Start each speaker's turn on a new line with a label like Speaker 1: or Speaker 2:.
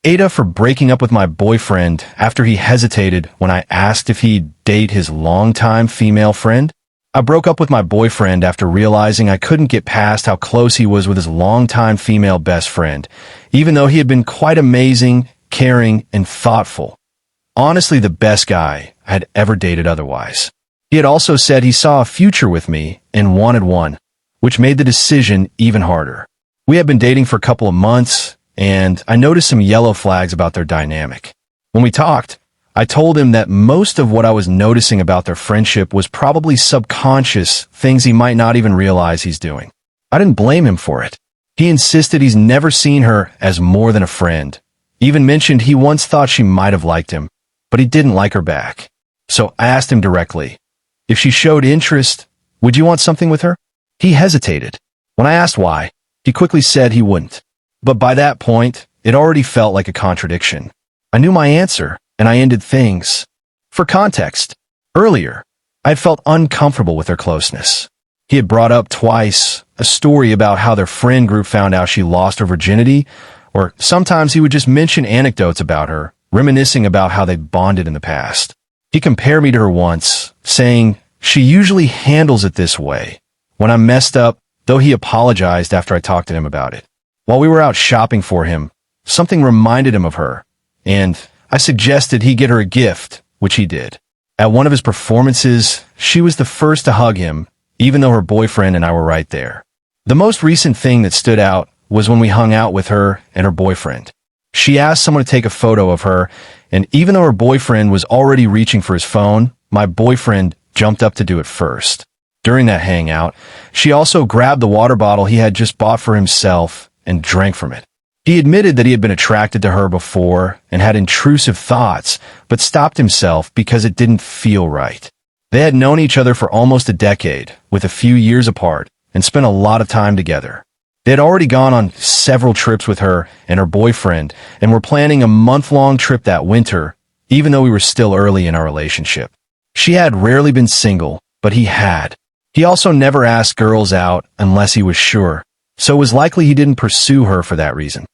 Speaker 1: AITAH for breaking up with my boyfriend after he hesitated when I asked if he'd date his longtime female friend. I broke up with my boyfriend after realizing I couldn't get past how close he was with his longtime female best friend, even though he had been quite amazing, caring, and thoughtful. Honestly, the best guy I had ever dated otherwise. He had also said he saw a future with me and wanted one, which made the decision even harder. We had been dating for a couple of months, and I noticed some yellow flags about their dynamic. When we talked, I told him that most of what I was noticing about their friendship was probably subconscious, things he might not even realize he's doing. I didn't blame him for it. He insisted he's never seen her as more than a friend. Even mentioned he once thought she might have liked him, but he didn't like her back. So I asked him directly, if she showed interest, would you want something with her? He hesitated. When I asked why, he quickly said he wouldn't. But by that point, it already felt like a contradiction. I knew my answer, and I ended things. For context, earlier, I had felt uncomfortable with their closeness. He had brought up twice a story about how their friend group found out she lost her virginity, or sometimes he would just mention anecdotes about her, reminiscing about how they bonded in the past. He compared me to her once, saying, she usually handles it this way. When I messed up, though he apologized after I talked to him about it. While we were out shopping for him, something reminded him of her, and I suggested he get her a gift, which he did. At one of his performances, she was the first to hug him, even though her boyfriend and I were right there. The most recent thing that stood out was when we hung out with her and her boyfriend. She asked someone to take a photo of her, and even though her boyfriend was already reaching for his phone, my boyfriend jumped up to do it first. During that hangout, she also grabbed the water bottle he had just bought for himself and drank from it. He admitted that he had been attracted to her before and had intrusive thoughts, but stopped himself because it didn't feel right. They had known each other for almost a decade, with a few years apart, and spent a lot of time together. They had already gone on several trips with her and her boyfriend, and were planning a month-long trip that winter, even though we were still early in our relationship. She had rarely been single, but he had. He also never asked girls out unless he was sure, so it was likely he didn't pursue her for that reason.